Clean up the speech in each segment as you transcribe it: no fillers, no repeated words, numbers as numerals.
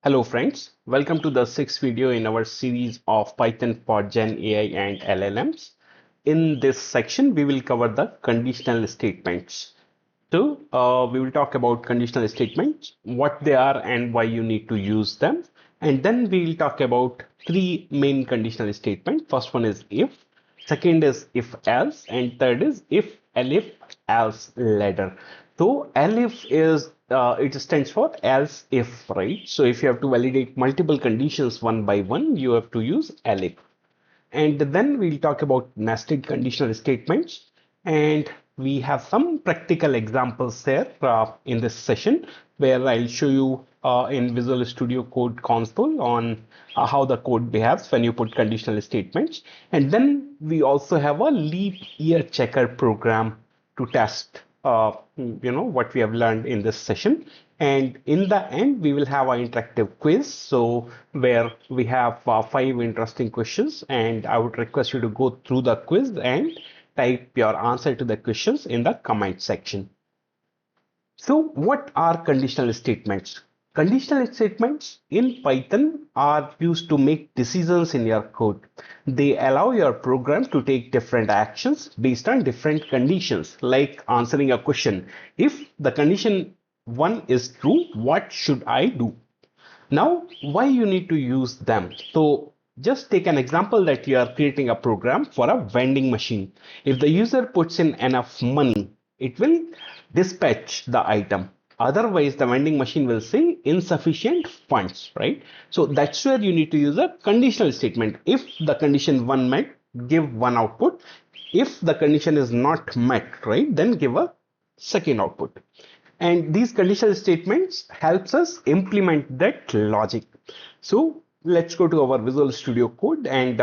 Hello friends, welcome to the sixth video in our series of Python for Gen AI and LLMs. In this section, we will cover the conditional statements. We will talk about conditional statements, what they are and why you need to use them. And then we will talk about three main conditional statements. First one is if, second is if else, and third is if elif else ladder. So elif is it stands for else if, right? So if you have to validate multiple conditions one by one, you have to use elif. And then we'll talk about nested conditional statements. And we have some practical examples there in this session where I'll show you in Visual Studio Code console on how the code behaves when you put conditional statements. And then we also have a leap year checker program to test what we have learned in this session. And in the end, we will have an interactive quiz. So where we have five interesting questions, and I would request you to go through the quiz and type your answer to the questions in the comment section. So what are conditional statements? Conditional statements in Python are used to make decisions in your code. They allow your program to take different actions based on different conditions, like answering a question. If the condition 1 is true, what should I do? Now, why you need to use them? So just take an example that you are creating a program for a vending machine. If the user puts in enough money, it will dispatch the item. Otherwise, the vending machine will say insufficient funds, right? So that's where you need to use a conditional statement. If the condition 1 met, give one output. If the condition is not met, right, then give a second output. And these conditional statements helps us implement that logic. So let's go to our Visual Studio Code and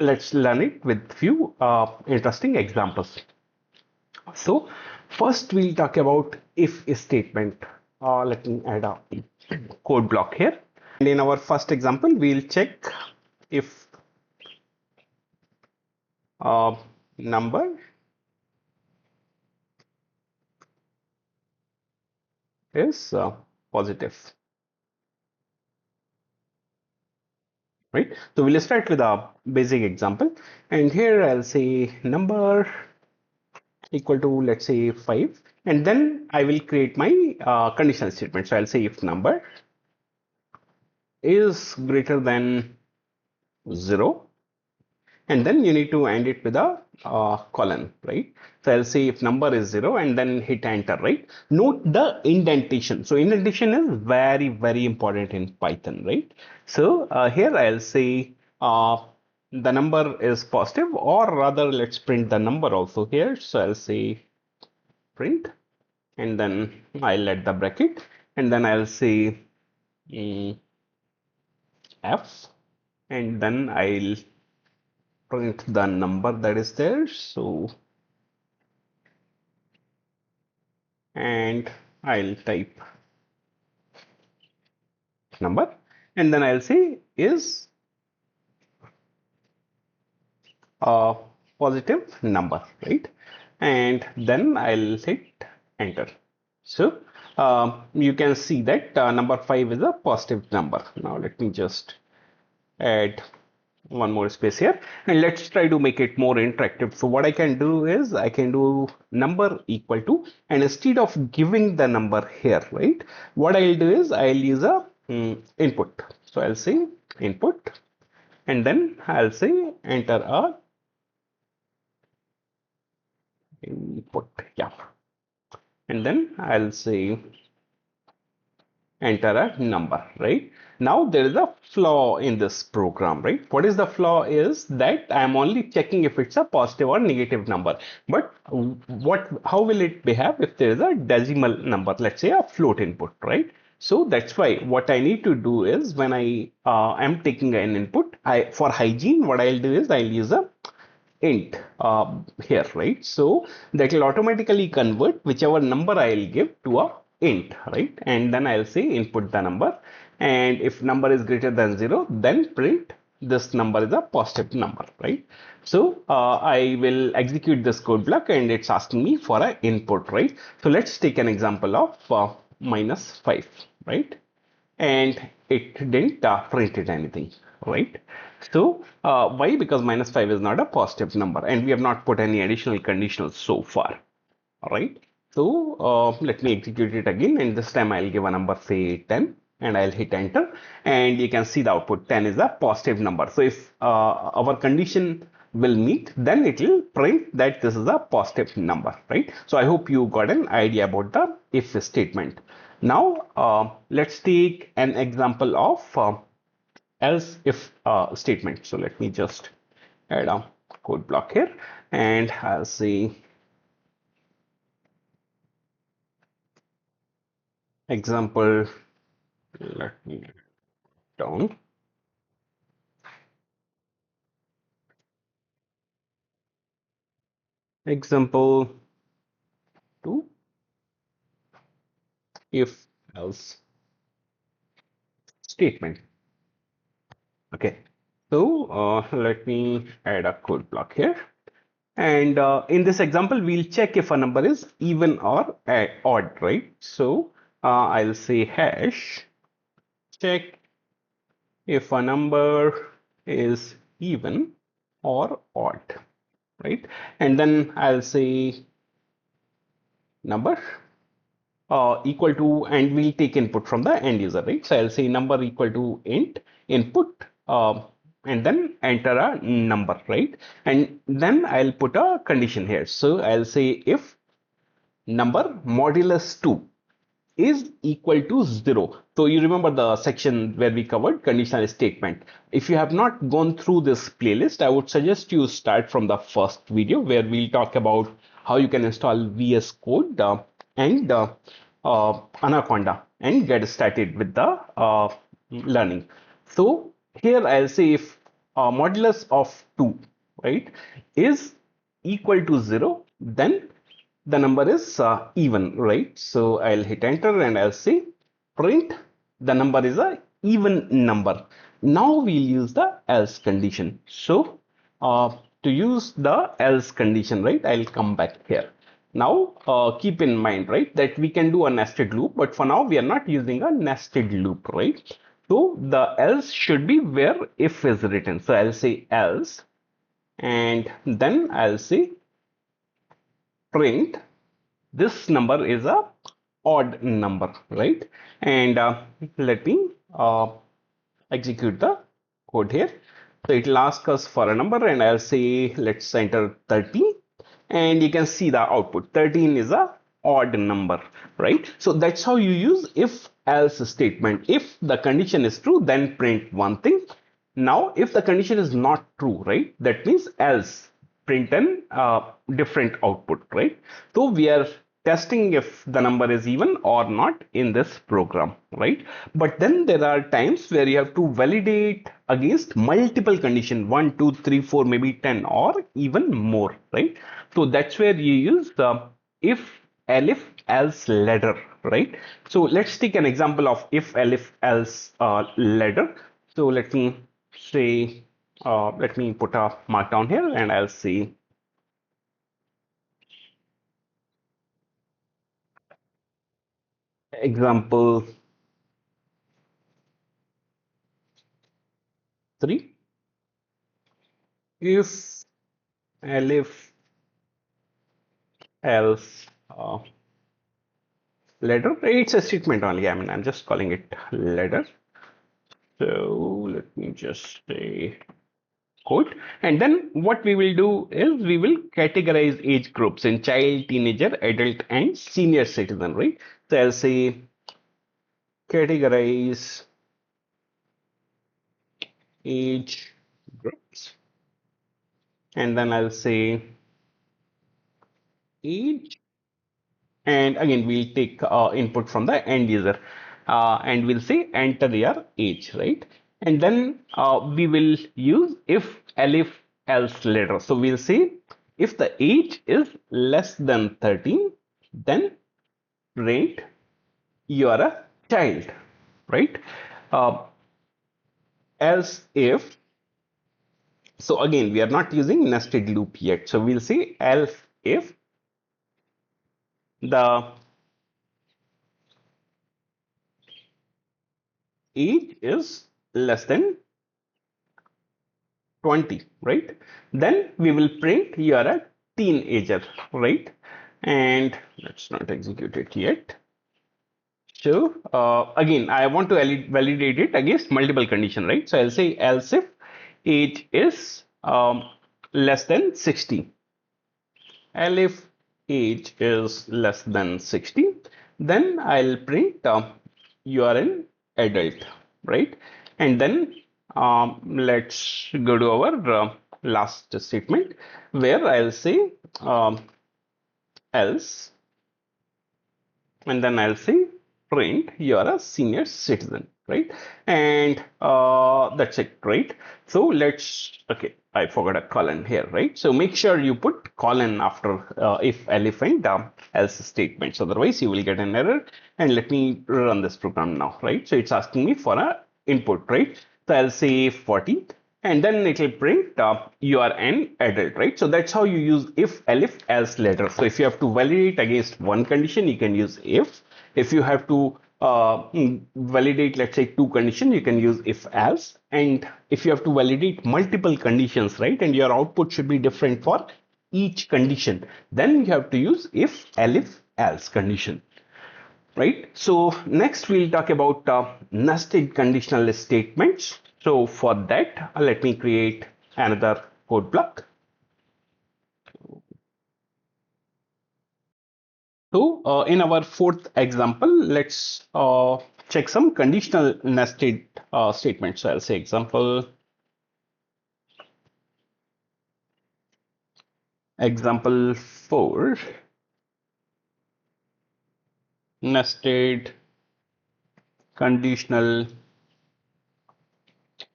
let's learn it with few interesting examples. So first we'll talk about if statement. Let me add a code block here. And in our first example, we'll check if number is positive. Right? So we'll start with a basic example. And here I'll say number equal to, let's say, 5. And then I will create my conditional statement. So I'll say if number is greater than 0, and then you need to end it with a colon, right? So I'll say if number is 0 and then hit enter, right? Note the indentation. So indentation is very, very important in Python, right? So here I'll say the number is positive, or rather let's print the number also here. So I'll say print, and then I'll add the bracket, and then I'll say F, and then I'll print the number that is there. So, and I'll type number, and then I'll say is a positive number, right? And then I'll hit enter. So you can see that number 5 is a positive number. Now let me just add one more space here, and let's try to make it more interactive. So what I can do is I can do number equal to, and instead of giving the number here, right, what I'll do is I'll use a input. So I'll say input, and then I'll say enter a input, yeah, and then I'll say enter a number, right? Now there is a flaw in this program, right? What is the flaw is that I'm only checking if it's a positive or negative number. But how will it behave if there is a decimal number, let's say a float input, right? So that's why what I need to do is when I am taking an input, for hygiene, what I'll do is I'll use a int here, right? So that will automatically convert whichever number I'll give to a int, right? And then I'll say input the number, and if number is greater than 0, then print this number is a positive number, right? So I will execute this code block, and it's asking me for an input, right? So let's take an example of -5, right? and it didn't printed anything, right? So why? Because -5 is not a positive number, and we have not put any additional conditionals so far. All right. So let me execute it again, and this time I'll give a number, say 10, and I'll hit enter, and you can see the output 10 is a positive number. So if our condition will meet, then it will print that this is a positive number, right? So I hope you got an idea about the if statement. Now let's take an example of else if statement. So let me just add a code block here, and I'll say example. Let me down. Example 2, if else statement. Okay. So let me add a code block here. And in this example, we'll check if a number is even or odd, right? So I'll say hash check if a number is even or odd, right? And then I'll say number equal to, and we'll take input from the end user, right? So I'll say number equal to int input, and then enter a number, right? And then I'll put a condition here. So I'll say if number modulus 2 is equal to 0. So you remember the section where we covered conditional statement. If you have not gone through this playlist, I would suggest you start from the first video where we'll talk about how you can install VS Code and Anaconda and get started with the learning. So here I'll say if modulus of 2, right, is equal to 0, then the number is even, right? So I'll hit enter and I'll say print the number is a even number. Now we'll use the else condition. So to use the else condition, right, I'll come back here. Now keep in mind, right, that we can do a nested loop, but for now we are not using a nested loop, right? So the else should be where if is written. So I'll say else, and then I'll say print this number is a odd number, right? And let me execute the code here. So it will ask us for a number, and I'll say let's enter 13, and you can see the output 13 is a odd number, right? So that's how you use if else statement. If the condition is true, then print one thing. Now if the condition is not true, right, that means else print an different output, right? So we are testing if the number is even or not in this program, right? But then there are times where you have to validate against multiple condition, 1 2 3 4, maybe 10 or even more, right? So that's where you use the if elif else ladder, right? So let's take an example of if elif else ladder. So let me say let me put a markdown here, and I'll see example 3. If elif else ladder, it's a statement only. I mean, I'm just calling it ladder. So let me just say code, and then what we will do is we will categorize age groups in child, teenager, adult, and senior citizen, right? So I'll say categorize age groups, and then I'll say age, and again we'll take input from the end user, and we'll say enter your age, right? And then we will use if elif else later. So we'll say if the age is less than 13, then print you are a child, right? uh, Else if, so again we are not using nested loop yet, so we'll say else if the age is less than 20, right? Then we will print you are a teenager, right? And let's not execute it yet. So again, I want to validate it against multiple condition, right? So I'll say else if age is less than 60. And if age is less than 60, then I'll print you are an adult, right? And then let's go to our last statement where I'll say else, and then I'll say print you are a senior citizen, right? And that's it, right? So let's, okay, I forgot a colon here, right? So make sure you put colon after if elif and else statements, otherwise you will get an error. And let me run this program now, right? So it's asking me for a input, right? So I'll say 40, and then it will print you are an adult, right? So that's how you use if, elif, else later. So if you have to validate against one condition, you can use if you have to validate, let's say, two conditions, you can use if else. And if you have to validate multiple conditions, right, and your output should be different for each condition, then you have to use if, elif, else condition, right? So next we'll talk about nested conditional statements. So for that, let me create another code block. So in our fourth example, let's check some conditional nested statements. So I'll say example 4, nested conditional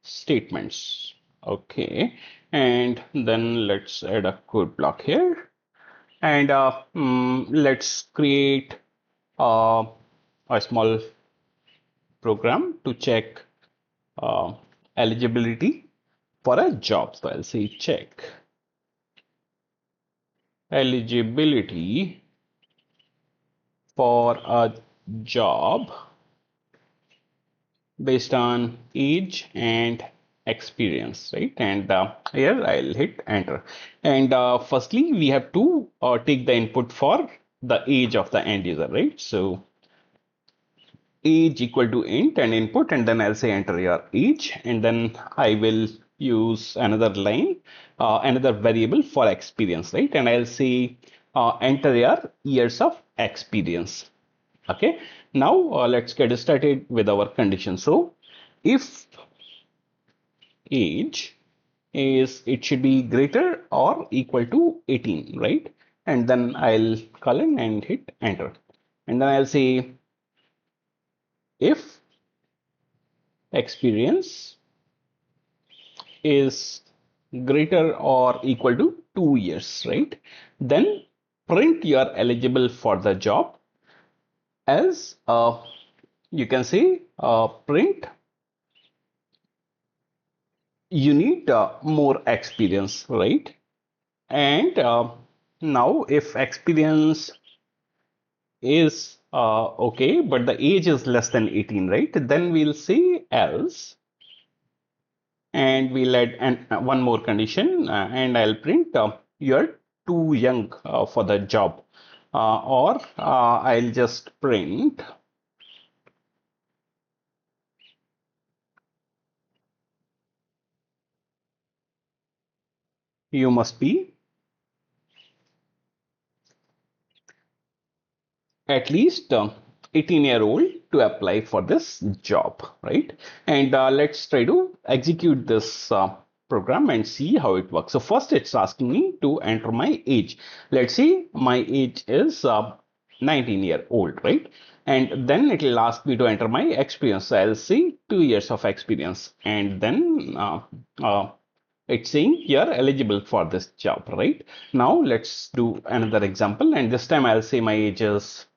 statements. Okay, and then let's add a code block here, and let's create a small program to check uh, eligibility for a job. So I'll say check eligibility for a job based on age and experience, right? And here I'll hit enter. And firstly, we have to take the input for the age of the end user, right? So age equal to int and input, and then I'll say enter your age, and then I will use another line, another variable for experience, right? And I'll say enter your years of experience. Okay, now let's get started with our condition. So if age is, it should be greater or equal to 18, right? And then I'll colon and hit enter, and then I'll say if experience is greater or equal to 2 years, right? Then print you are eligible for the job as you can say print you need more experience, right? And now if experience is okay, but the age is less than 18, right? Then we'll say else, and we'll add one more condition, and I'll print you're too young for the job, or I'll just print you must be at least 18-year-old to apply for this job, right? And let's try to execute this program and see how it works. So first it's asking me to enter my age. Let's see, my age is 19-year-old, right? And then it will ask me to enter my experience. So I'll see 2 years of experience, and then it's saying you're eligible for this job, right? Now let's do another example, and this time I'll say my age is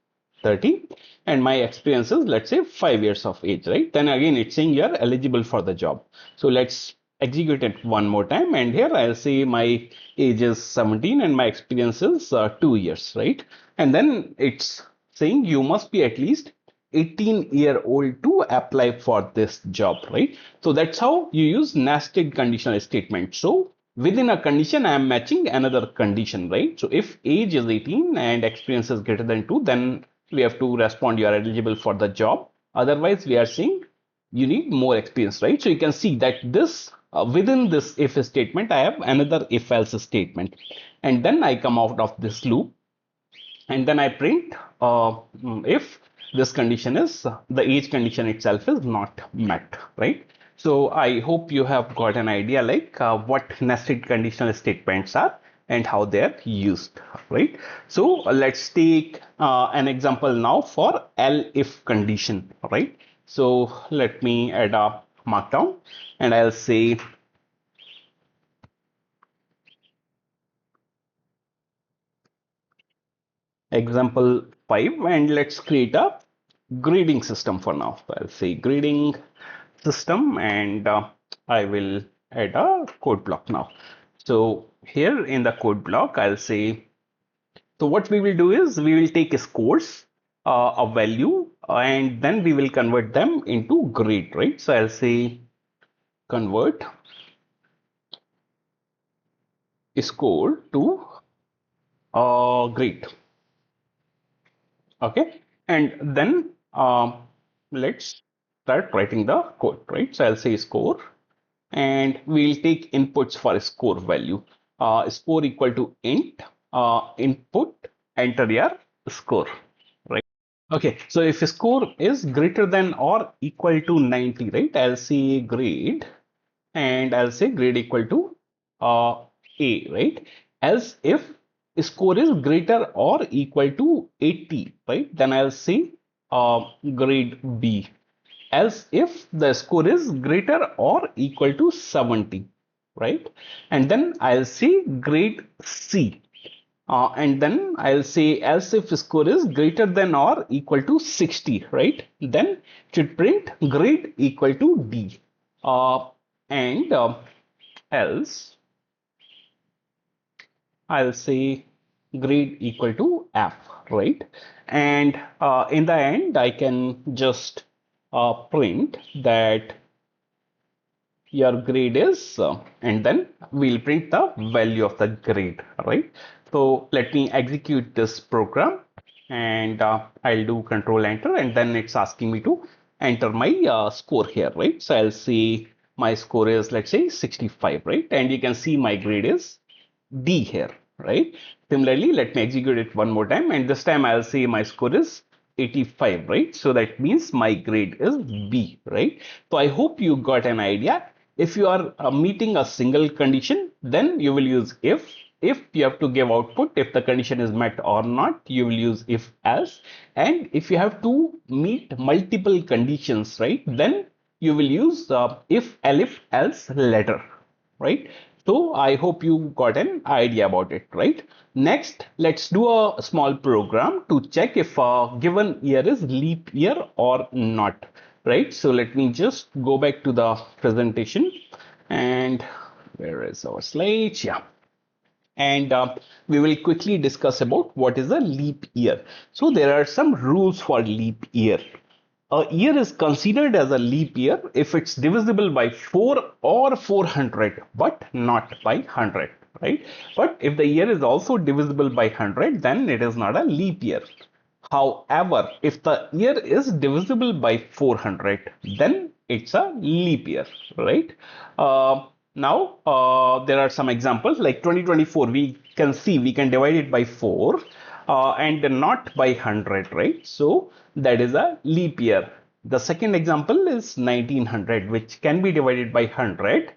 30 and my experience is, let's say, 5 years of age, right? Then again it's saying you're eligible for the job. So let's execute it one more time, and here I'll say my age is 17 and my experience is 2 years, right? And then it's saying you must be at least 18-year-old to apply for this job, right? So that's how you use nested conditional statement. So within a condition, I am matching another condition, right? So if age is 18 and experience is greater than 2, then we have to respond you are eligible for the job. Otherwise, we are saying you need more experience, right? So you can see that this within this if statement, I have another if else statement, and then I come out of this loop and then I print if this condition is the age condition itself is not met, right? So I hope you have got an idea like what nested conditional statements are and how they are used, right? So let's take an example now for elif condition, right? So let me add a markdown and I'll say example 5 and let's create a grading system for now. So I'll say grading system and I will add a code block now. So here in the code block, I'll say, so what we will do is we will take scores, a value, and then we will convert them into grade, right? So I'll say convert score to grade. Okay, and then let's start writing the code, right? So I'll say score and we'll take inputs for score value. Score equal to int input, enter your score, right? Okay, so if score is greater than or equal to 90, right? I'll say grade and I'll say grade equal to A, right? Else if score is greater or equal to 80, right? Then I'll say grade B. Else if the score is greater or equal to 70, right? And then I'll say grade C. And then I'll say else if score is greater than or equal to 60, right? Then should print grade equal to D. And else I'll say grade equal to F, right? And in the end, I can just print that your grade is and then we'll print the value of the grade, right? So let me execute this program and I'll do control enter and then it's asking me to enter my score here, right? So I'll say my score is, let's say, 65, right? And you can see my grade is D here, right? Similarly, let me execute it one more time and this time I'll say my score is 85, right? So that means my grade is B, right? So I hope you got an idea. If you are meeting a single condition, then you will use if. If you have to give output, if the condition is met or not, you will use if else. And if you have to meet multiple conditions, right, then you will use if elif else later, right? So I hope you got an idea about it, right? Next, let's do a small program to check if a given year is leap year or not, right? So let me just go back to the presentation and where is our slide? Yeah. And we will quickly discuss about what is a leap year. So there are some rules for leap year. A year is considered as a leap year if it's divisible by 4 or 400, but not by 100, right? But if the year is also divisible by 100, then it is not a leap year. However, if the year is divisible by 400, then it's a leap year, right? Now, there are some examples like 2024. We can see we can divide it by 4 and not by 100, right? So that is a leap year. The second example is 1900, which can be divided by 100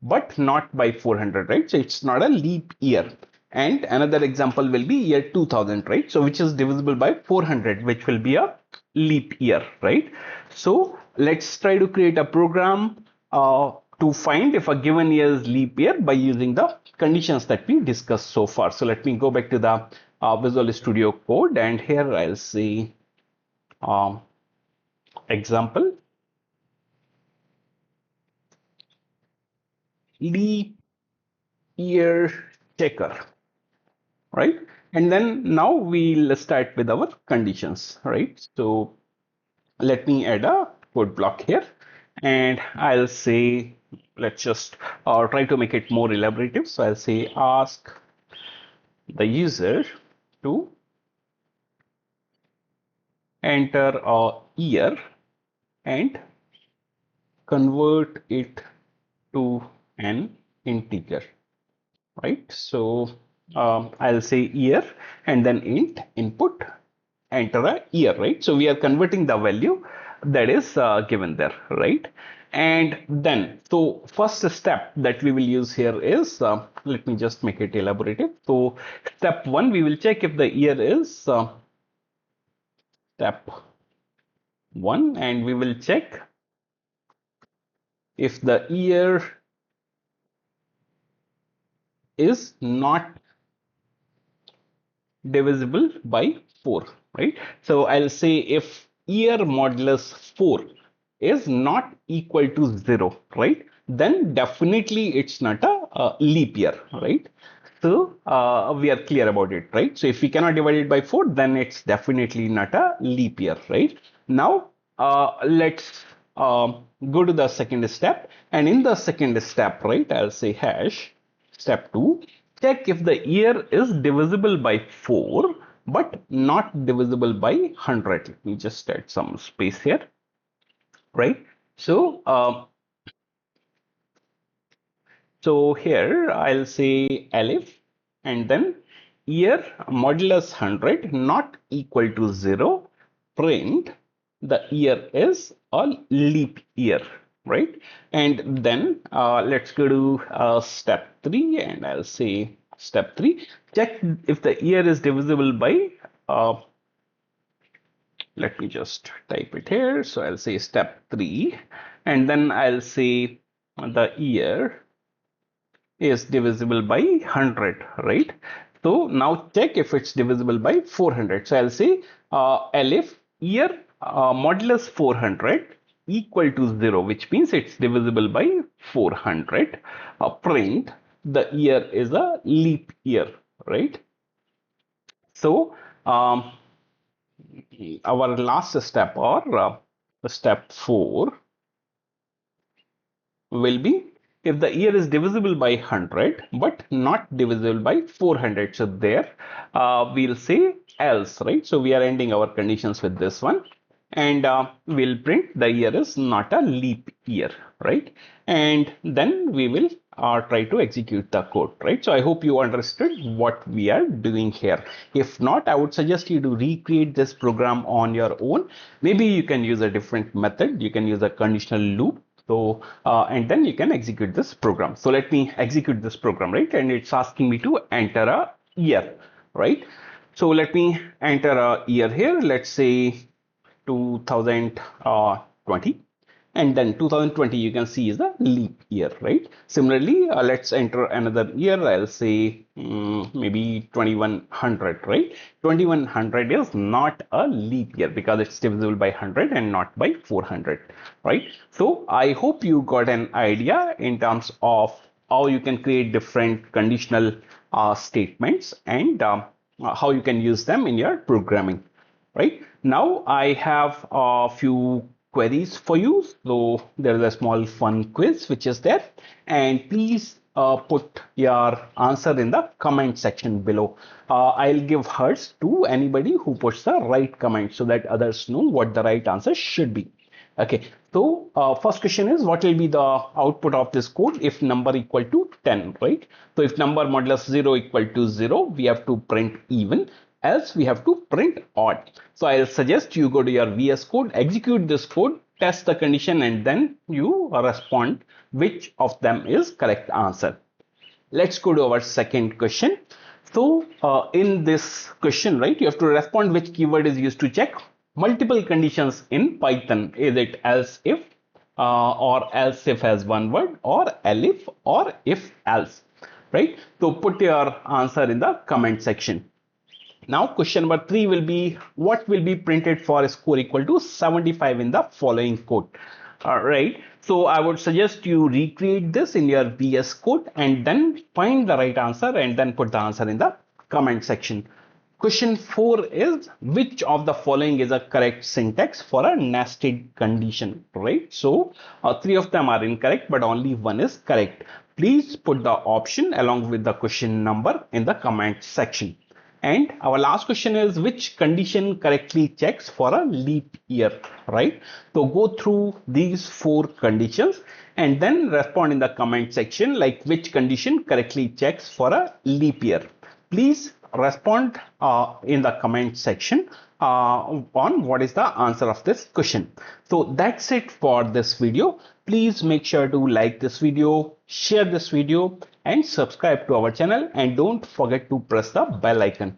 but not by 400, right? So it's not a leap year. And another example will be year 2000, right? So which is divisible by 400, which will be a leap year, right? So let's try to create a program to find if a given year is leap year by using the conditions that we discussed so far. So let me go back to the Visual Studio Code and here I'll say um, example leap year checker, right? And then now we'll start with our conditions, right? So let me add a code block here, and I'll say, let's just try to make it more elaborative. So I'll say ask the user to enter a year and convert it to an integer, right? So I'll say year and then int input, enter a year, right? So we are converting the value that is given there, right? And then, so first step that we will use here is, let me just make it elaborative. So step one, we will check if the year is step one, and we will check if the year is not divisible by 4, right? So I'll say if year modulus 4 is not equal to 0, right? Then definitely it's not a leap year, right? So we are clear about it, right? So if we cannot divide it by 4, then it's definitely not a leap year, right? Now let's go to the second step. And in the second step, right, I'll say hash step 2, check if the year is divisible by 4 but not divisible by 100. Let me just add some space here, right? So here I'll say elif and then year modulus 100 not equal to 0, print the year is a leap year, right? And then let's go to step 3, and I'll say step 3, check if the year is divisible by let me just type it here. So I'll say step 3, and then I'll say the year is divisible by 100, right? So now check if it's divisible by 400. So I'll say elif year modulus 400 equal to 0, which means it's divisible by 400. Print the year is a leap year, right? So our last step, or step 4, will be if the year is divisible by 100 but not divisible by 400. So there we'll say else, right? So we are ending our conditions with this one, and we'll print the year is not a leap year, right? And then we will try to execute the code, right? So I hope you understood what we are doing here. If not, I would suggest you to recreate this program on your own. Maybe you can use a different method. You can use a conditional loop. So and then you can execute this program. So let me execute this program, right? And it's asking me to enter a year, right? So let me enter a year here. Let's say 2020, and then 2020 you can see is a leap year, right? Similarly, let's enter another year. I'll say maybe 2100, right? 2100 is not a leap year because it's divisible by 100 and not by 400, right? So I hope you got an idea in terms of how you can create different conditional statements, and how you can use them in your programming, right? Now I have a few queries for you. So there is a small fun quiz which is there, and please put your answer in the comment section below. I'll give hearts to anybody who puts the right comment so that others know what the right answer should be. Okay, so first question is, what will be the output of this code if number equal to 10, right? So if number modulus 0 equal to 0, we have to print even, else we have to print odd. So I'll suggest you go to your VS Code, execute this code, test the condition, and then you respond which of them is correct answer. Let's go to our second question. So in this question, right, you have to respond which keyword is used to check multiple conditions in Python. Is it else if, or else if as one word, or elif, or if else, right? So put your answer in the comment section. Now question number 3 will be, what will be printed for a score equal to 75 in the following code? All right, so I would suggest you recreate this in your VS Code and then find the right answer and then put the answer in the comment section. Question 4 is which of the following is a correct syntax for a nested condition, right? So three of them are incorrect, but only one is correct. Please put the option along with the question number in the comment section. And our last question is which condition correctly checks for a leap year, right? So go through these four conditions and then respond in the comment section like which condition correctly checks for a leap year. Please respond in the comment section on what is the answer of this question. So that's it for this video. Please make sure to like this video, share this video and subscribe to our channel, and don't forget to press the bell icon.